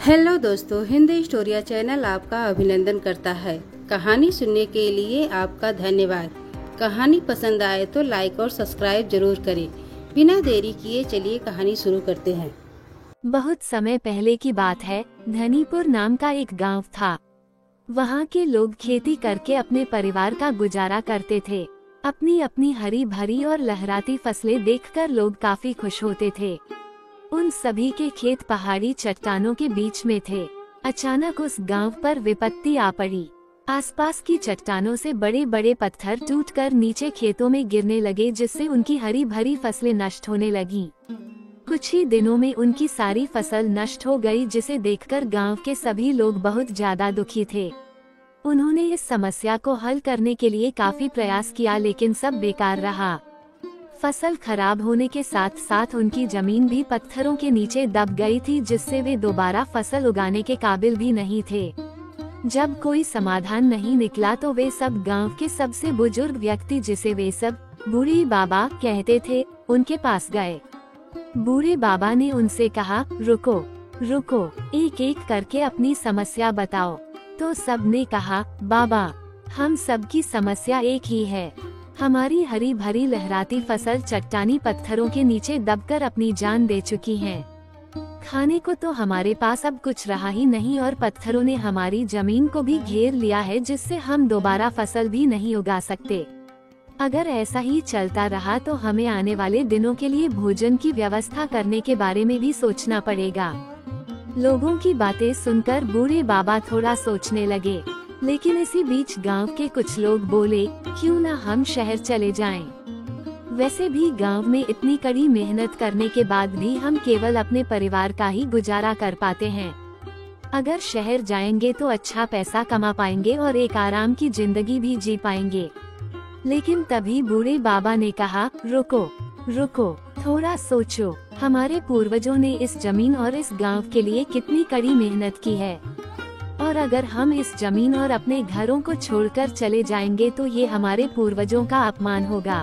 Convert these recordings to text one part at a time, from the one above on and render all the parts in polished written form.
Hello दोस्तों, Hindi स्टोरिया channel आपका अभिनंदन करता है। कहानी सुनने के लिए आपका धन्यवाद। कहानी पसंद आए तो लाइक और सब्सक्राइब जरूर करें। बिना देरी किए चलिए कहानी शुरू करते हैं। बहुत समय पहले की बात है। धनीपुर नाम का एक गांव था। वहाँ के लोग खेती करके अपने परिवार का गुजारा करते थे। अपनी अपनी हरी भरी और लहराती फसलें देखकर लोग काफी खुश होते थे। उन सभी के खेत पहाड़ी चट्टानों के बीच में थे। अचानक उस गांव पर विपत्ति आ पड़ी। आसपास की चट्टानों से बड़े बड़े पत्थर टूटकर नीचे खेतों में गिरने लगे, जिससे उनकी हरी भरी फसलें नष्ट होने लगीं। कुछ ही दिनों में उनकी सारी फसल नष्ट हो गई, जिसे देखकर गांव के सभी लोग बहुत ज्यादा दुखी थे। उन्होंने इस समस्या को हल करने के लिए काफी प्रयास किया, लेकिन सब बेकार रहा। फसल खराब होने के साथ साथ उनकी जमीन भी पत्थरों के नीचे दब गई थी, जिससे वे दोबारा फसल उगाने के काबिल भी नहीं थे। जब कोई समाधान नहीं निकला तो वे सब गांव के सबसे बुजुर्ग व्यक्ति, जिसे वे सब बूढ़े बाबा कहते थे, उनके पास गए। बूढ़े बाबा ने उनसे कहा, रुको रुको, एक एक करके अपनी समस्या बताओ। तो सब ने कहा, बाबा, हम सबकी समस्या एक ही है। हमारी हरी भरी लहराती फसल चट्टानी पत्थरों के नीचे दबकर अपनी जान दे चुकी है। खाने को तो हमारे पास अब कुछ रहा ही नहीं, और पत्थरों ने हमारी जमीन को भी घेर लिया है, जिससे हम दोबारा फसल भी नहीं उगा सकते। अगर ऐसा ही चलता रहा तो हमें आने वाले दिनों के लिए भोजन की व्यवस्था करने के बारे में भी सोचना पड़ेगा। लोगों की बातें सुनकर बूढ़े बाबा थोड़ा सोचने लगे, लेकिन इसी बीच गांव के कुछ लोग बोले, क्यों ना हम शहर चले जाएं? वैसे भी गांव में इतनी कड़ी मेहनत करने के बाद भी हम केवल अपने परिवार का ही गुजारा कर पाते हैं। अगर शहर जाएंगे तो अच्छा पैसा कमा पाएंगे और एक आराम की जिंदगी भी जी पाएंगे। लेकिन तभी बूढ़े बाबा ने कहा, रुको रुको, थोड़ा सोचो। हमारे पूर्वजों ने इस जमीन और इस गांव के लिए कितनी कड़ी मेहनत की है, और अगर हम इस जमीन और अपने घरों को छोड़कर चले जाएंगे तो ये हमारे पूर्वजों का अपमान होगा,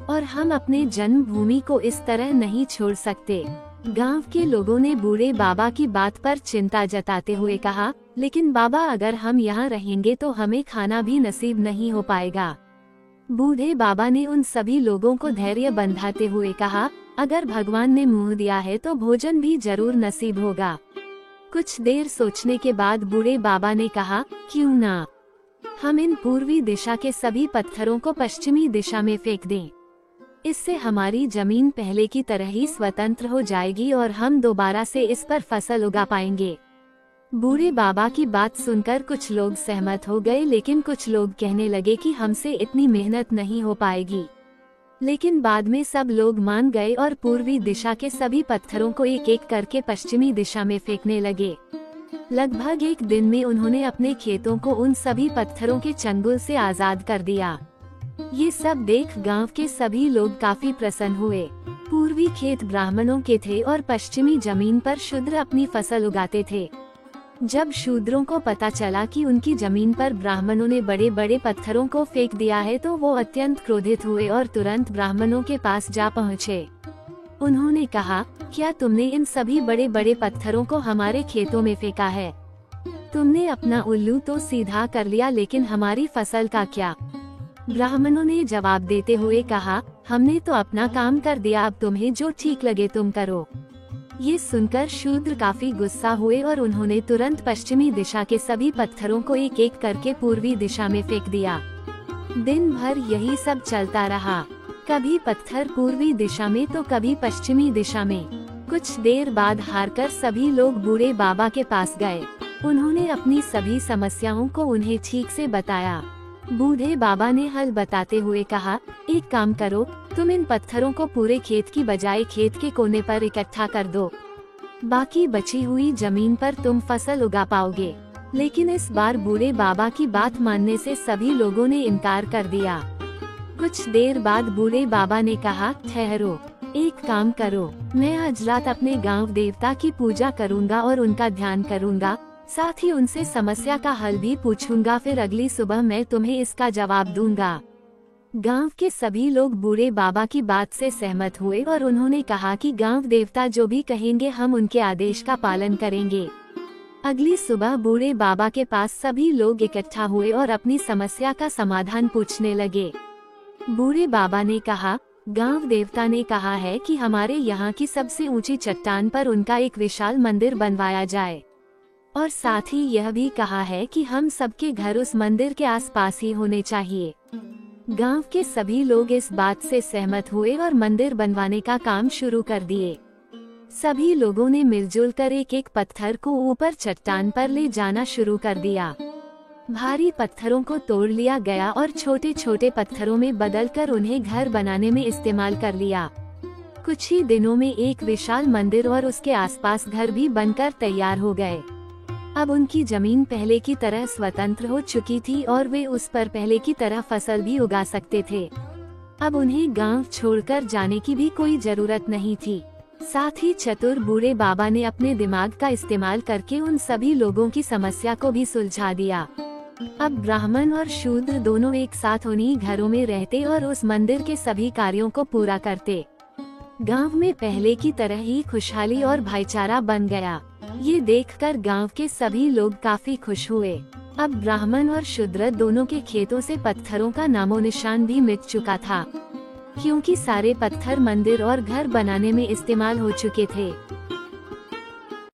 और हम अपने जन्मभूमि को इस तरह नहीं छोड़ सकते। गांव के लोगों ने बूढ़े बाबा की बात पर चिंता जताते हुए कहा, लेकिन बाबा, अगर हम यहाँ रहेंगे तो हमें खाना भी नसीब नहीं हो पाएगा। बूढ़े बाबा ने उन सभी लोगों को धैर्य बंधाते हुए कहा, अगर भगवान ने मुँह दिया है तो भोजन भी जरूर नसीब होगा। कुछ देर सोचने के बाद बूढ़े बाबा ने कहा, क्यों ना हम इन पूर्वी दिशा के सभी पत्थरों को पश्चिमी दिशा में फेंक दें। इससे हमारी जमीन पहले की तरह ही स्वतंत्र हो जाएगी और हम दोबारा से इस पर फसल उगा पाएंगे। बूढ़े बाबा की बात सुनकर कुछ लोग सहमत हो गए, लेकिन कुछ लोग कहने लगे कि हमसे इतनी मेहनत नहीं हो पाएगी। लेकिन बाद में सब लोग मान गए और पूर्वी दिशा के सभी पत्थरों को एक एक करके पश्चिमी दिशा में फेंकने लगे। लगभग एक दिन में उन्होंने अपने खेतों को उन सभी पत्थरों के चंगुल से आजाद कर दिया। ये सब देख गांव के सभी लोग काफी प्रसन्न हुए। पूर्वी खेत ब्राह्मणों के थे और पश्चिमी जमीन पर शूद्र अपनी फसल उगाते थे। जब शूद्रों को पता चला कि उनकी जमीन पर ब्राह्मणों ने बड़े बड़े पत्थरों को फेंक दिया है तो वो अत्यंत क्रोधित हुए और तुरंत ब्राह्मणों के पास जा पहुँचे। उन्होंने कहा, क्या तुमने इन सभी बड़े बड़े पत्थरों को हमारे खेतों में फेंका है? तुमने अपना उल्लू तो सीधा कर लिया, लेकिन हमारी फसल का क्या? ब्राह्मणों ने जवाब देते हुए कहा, हमने तो अपना काम कर दिया, अब तुम्हें जो ठीक लगे तुम करो। ये सुनकर शूद्र काफी गुस्सा हुए और उन्होंने तुरंत पश्चिमी दिशा के सभी पत्थरों को एक एक करके पूर्वी दिशा में फेंक दिया। दिन भर यही सब चलता रहा, कभी पत्थर पूर्वी दिशा में तो कभी पश्चिमी दिशा में। कुछ देर बाद हारकर सभी लोग बूढ़े बाबा के पास गए। उन्होंने अपनी सभी समस्याओं को उन्हें ठीक से बताया। बूढ़े बाबा ने हल बताते हुए कहा, एक काम करो, तुम इन पत्थरों को पूरे खेत की बजाय खेत के कोने पर इकट्ठा कर दो। बाकी बची हुई जमीन पर तुम फसल उगा पाओगे। लेकिन इस बार बूढ़े बाबा की बात मानने से सभी लोगों ने इनकार कर दिया। कुछ देर बाद बूढ़े बाबा ने कहा, ठहरो, एक काम करो, मैं आज रात अपने गांव देवता की पूजा करूंगा और उनका ध्यान करूंगा, साथ ही उनसे समस्या का हल भी पूछूंगा, फिर अगली सुबह मैं तुम्हें इसका जवाब दूंगा। गांव के सभी लोग बूढ़े बाबा की बात से सहमत हुए और उन्होंने कहा कि गांव देवता जो भी कहेंगे हम उनके आदेश का पालन करेंगे। अगली सुबह बूढ़े बाबा के पास सभी लोग इकट्ठा हुए और अपनी समस्या का समाधान पूछने लगे। बूढ़े बाबा ने कहा, गांव देवता ने कहा है कि हमारे यहाँ की सबसे ऊंची चट्टान पर उनका एक विशाल मंदिर बनवाया जाए, और साथ ही यह भी कहा है कि हम सबके घर उस मंदिर के आसपास ही होने चाहिए। गांव के सभी लोग इस बात से सहमत हुए और मंदिर बनवाने का काम शुरू कर दिए। सभी लोगों ने मिलजुल कर एक एक पत्थर को ऊपर चट्टान पर ले जाना शुरू कर दिया। भारी पत्थरों को तोड़ लिया गया और छोटे छोटे पत्थरों में बदलकर उन्हें घर बनाने में इस्तेमाल कर लिया। कुछ ही दिनों में एक विशाल मंदिर और उसके आसपास घर भी बनकर तैयार हो गए। अब उनकी जमीन पहले की तरह स्वतंत्र हो चुकी थी और वे उस पर पहले की तरह फसल भी उगा सकते थे। अब उन्हें गांव छोड़कर जाने की भी कोई जरूरत नहीं थी। साथ ही चतुर बूढ़े बाबा ने अपने दिमाग का इस्तेमाल करके उन सभी लोगों की समस्या को भी सुलझा दिया। अब ब्राह्मण और शूद्र दोनों एक साथ उन्हीं घरों में रहते और उस मंदिर के सभी कार्यों को पूरा करते। गांव में पहले की तरह ही खुशहाली और भाईचारा बन गया। ये देखकर गांव के सभी लोग काफी खुश हुए। अब ब्राह्मण और शूद्र दोनों के खेतों से पत्थरों का नामो निशान भी मिट चुका था, क्योंकि सारे पत्थर मंदिर और घर बनाने में इस्तेमाल हो चुके थे।